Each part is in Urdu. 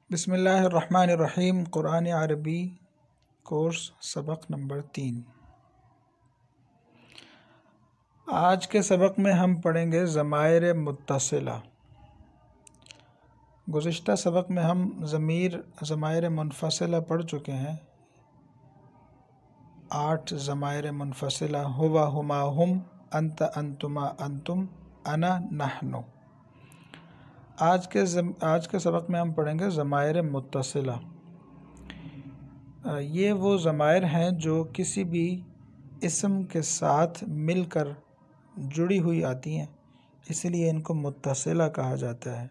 بسم اللہ الرحمن الرحیم۔ قرآن عربی کورس سبق نمبر 3۔ آج کے سبق میں ہم پڑھیں گے ضمائر متصلہ۔ گزشتہ سبق میں ہم ضمائر منفصلہ پڑھ چکے ہیں۔ 8 ضمائر منفصلہ: ہوا، ہما، ہم، انت، انتما، انتم، انا، نحن۔ آج کے سبق میں ہم پڑھیں گے ضمائر متصلہ۔ یہ وہ ضمائر ہیں جو کسی بھی اسم کے ساتھ مل کر جڑی ہوئی آتی ہیں، اس لیے ان کو متصلہ کہا جاتا ہے،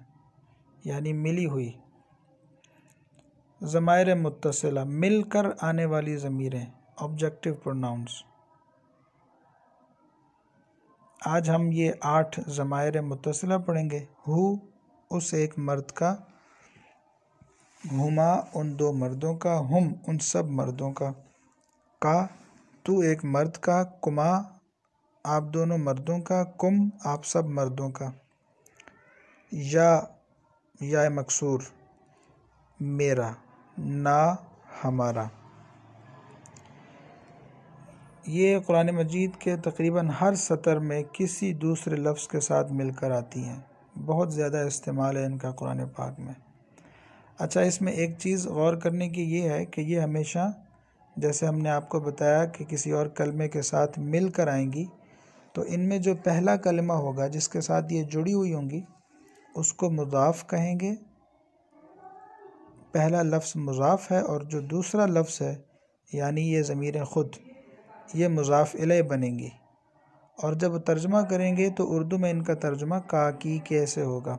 یعنی ملی ہوئی۔ ضمائر متصلہ مل کر آنے والی ضمیریں، آبجیکٹیو پروناؤنس۔ آج ہم یہ 8 ضمائر متصلہ پڑھیں گے۔ ہو، اس ایک مرد کا، ہما، ان 2 مردوں کا، ہم، ان سب مردوں کا، تو ایک مرد کا، کما، آپ دونوں مردوں کا، کم، آپ سب مردوں کا، یا مکسور، میرا، نا، ہمارا۔ یہ قرآن مجید کے تقریباً ہر سطر میں کسی دوسرے لفظ کے ساتھ مل کر آتی ہیں۔ بہت زیادہ استعمال ہے ان کا قرآن پاک میں۔ اچھا، اس میں ایک چیز غور کرنے کی یہ ہے کہ یہ ہمیشہ، جیسے ہم نے آپ کو بتایا کہ کسی اور کلمے کے ساتھ مل کر آئیں گی، تو ان میں جو پہلا کلمہ ہوگا جس کے ساتھ یہ جڑی ہوئی ہوں گی اس کو مضاف کہیں گے۔ پہلا لفظ مضاف ہے، اور جو دوسرا لفظ ہے یعنی یہ ضمیر خود، یہ مضاف الیہ بنیں گی۔ اور جب ترجمہ کریں گے تو اردو میں ان کا ترجمہ کا، کی، کیسے ہوگا،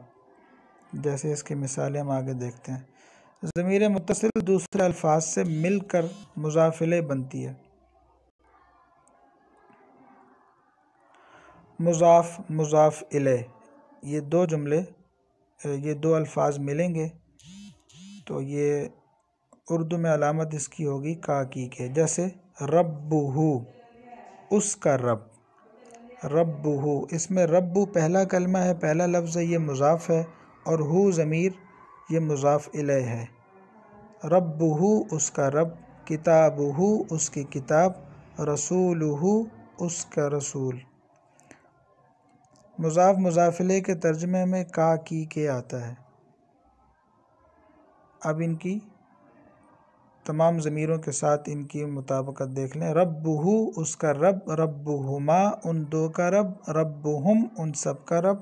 جیسے اس کی مثالیں ہم آگے دیکھتے ہیں۔ ضمیر متصل دوسرے الفاظ سے مل کر مضاف الیہ بنتی ہے۔ مضاف، مضاف الیہ، یہ دو الفاظ ملیں گے تو یہ اردو میں علامت اس کی ہوگی کا، کی کے، جیسے ربہ، اس کا رب، ربہ، اس میں رب پہلا کلمہ ہے، پہلا لفظ ہے، یہ مضاف ہے، اور ہو ضمیر، یہ مضاف الیہ ہے۔ ربہ، اس کا رب، کتابہ، اس کی کتاب، رسولہ، اس کا رسول۔ مضاف مضاف الیہ کے ترجمے میں کا، کی کے آتا ہے۔ اب ان کی تمام ضمیروں کے ساتھ ان کی مطابقت دیکھ لیں۔ ربہ، اس کا رب، ربہما، ان 2 کا رب، ربہم، ان سب کا رب،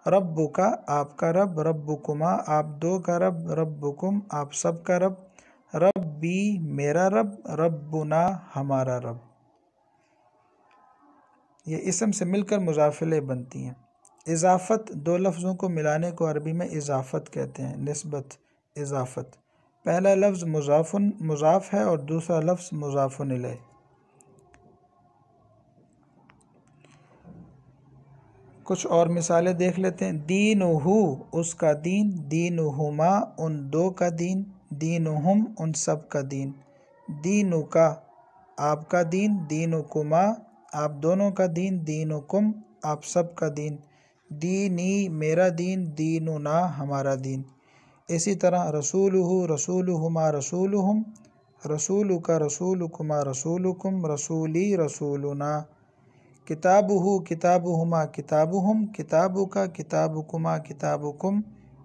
ربک، آپ کا رب، ربکما، آپ 2 کا رب، ربکم، آپ سب کا رب، ربی، میرا رب، ربنا، ہمارا رب۔ یہ اسم سے مل کر مضاف الیہ بنتی ہیں۔ اضافت، 2 لفظوں کو ملانے کو عربی میں اضافت کہتے ہیں، نسبت، اضافت۔ پہلا لفظ مضاف ہے اور دوسرا لفظ مضاف الیہ۔ کچھ اور مثالیں دیکھ لیتے ہیں۔ دینہ، اس کا دین، دینہما، ان 2 کا دین، دینہم، ان سب کا دین، دینک، آپ کا دین، دینکما، آپ دونوں کا دین، دینکم، آپ سب کا دین، دینی، میرا دین، دیننا، ہمارا دین۔ اسی طرح رسولہ، رسولہما، رسولہم، رسولک، رسولکما، رسولکم، رسولی، رسولنا۔ کتابہ، کتابہما، کتابہم، کتابک، کتابکما، کتابکم،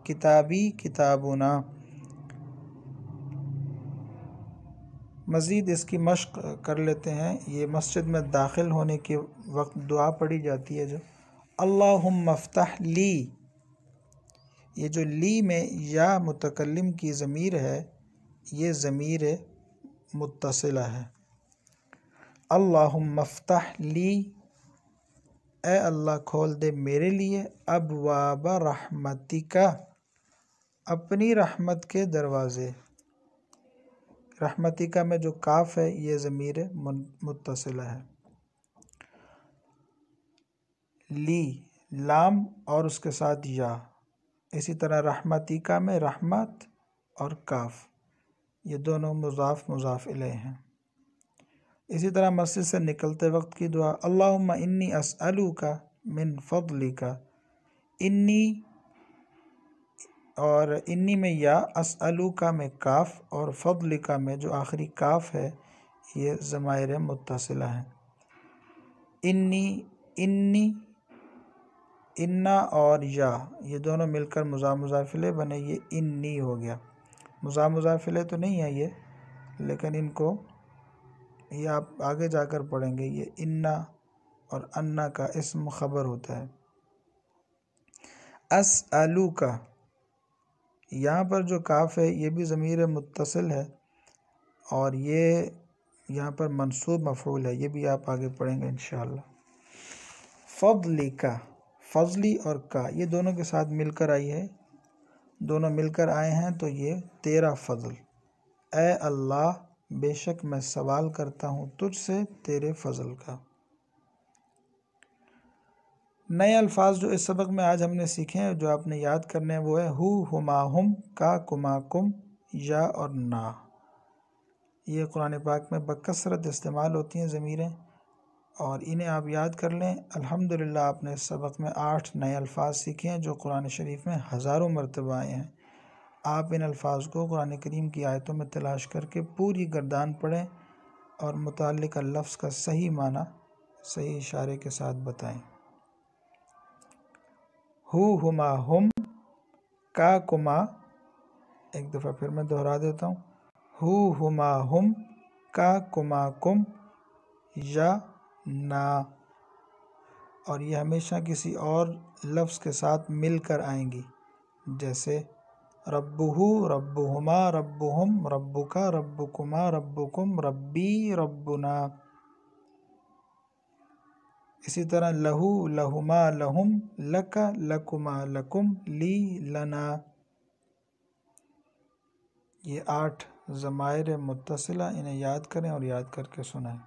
کتابی، کتابنا۔ مزید اس کی مشق کر لیتے ہیں۔ یہ مسجد میں داخل ہونے کے وقت دعا پڑھی جاتی ہے جو اللہم افتح لی، یہ جو لی میں یا متکلم کی ضمیر ہے، یہ ضمیر متصلہ ہے۔ اللہم افتح لی، اے اللہ کھول دے میرے لیے، ابواب رحمتک، اپنی رحمت کے دروازے۔ رحمتک میں جو کاف ہے یہ ضمیر متصلہ ہے۔ لی، لام اور اس کے ساتھ یا۔ اسی طرح رحمتک میں رحمت اور کاف، یہ دونوں مضاف مضاف الیہ ہیں۔ اسی طرح مسجد سے نکلتے وقت کی دعا اللہم انی اسألک من فضلک، انی اور انی میں یا، اسألو کا میں کاف، اور فضل کا میں جو آخری کاف ہے یہ ضمائر متصلہ ہیں۔ انی، انا اور یا یہ دونوں مل کر مضاف مضاف الیہ بنے، یہ انی ہو گیا۔ مضاف مضاف الیہ تو نہیں ہے یہ، لیکن ان کو یہ آپ آگے جا کر پڑھیں گے، یہ انا اور انا کا اسم خبر ہوتا ہے۔ اسألو کا، یہاں پر جو کاف ہے یہ بھی ضمیر متصل ہے، اور یہ یہاں پر منصوب مفعول ہے، یہ بھی آپ آگے پڑھیں گے انشاءاللہ۔ فضلی کا، فضلی اور کا یہ دونوں کے ساتھ مل کر آئی ہے، دونوں مل کر آئے ہیں تو یہ تیرا فضل۔ اے اللہ بے شک میں سوال کرتا ہوں تجھ سے تیرے فضل کا۔ نئے الفاظ جو اس سبق میں آج ہم نے سیکھے ہیں، جو آپ نے یاد کرنے ہیں، وہ ہے ہو، ہما، ہم، کا، کما، کم، یا اور نا۔ یہ قرآن پاک میں بکثرت استعمال ہوتی ہیں ضمیریں، اور انہیں آپ یاد کر لیں۔ الحمدللہ آپ نے اس سبق میں 8 نئے الفاظ سیکھے ہیں جو قرآن شریف میں ہزاروں مرتبہ آئے ہیں۔ آپ ان الفاظ کو قرآن کریم کی آیتوں میں تلاش کر کے پوری گردان پڑھیں اور متعلقہ لفظ کا صحیح معنی صحیح اشارے کے ساتھ بتائیں۔ ہو، ہما، ہم، کا، کما، ایک دفعہ پھر میں دہرا دیتا ہوں، ہو، ہما، ہم، کا، کما، کم، یا نا، اور یہ ہمیشہ کسی اور لفظ کے ساتھ مل کر آئیں گی، جیسے ربہ، ربہما، ربہم، ربکا، ربکما، ربکم، ربی، ربنا۔ اسی طرح لہو، لہما، لہم، لکا، لکما، لکم، لی، لنا۔ یہ 8 ضمائر متصلہ، انہیں یاد کریں اور یاد کر کے سنائیں۔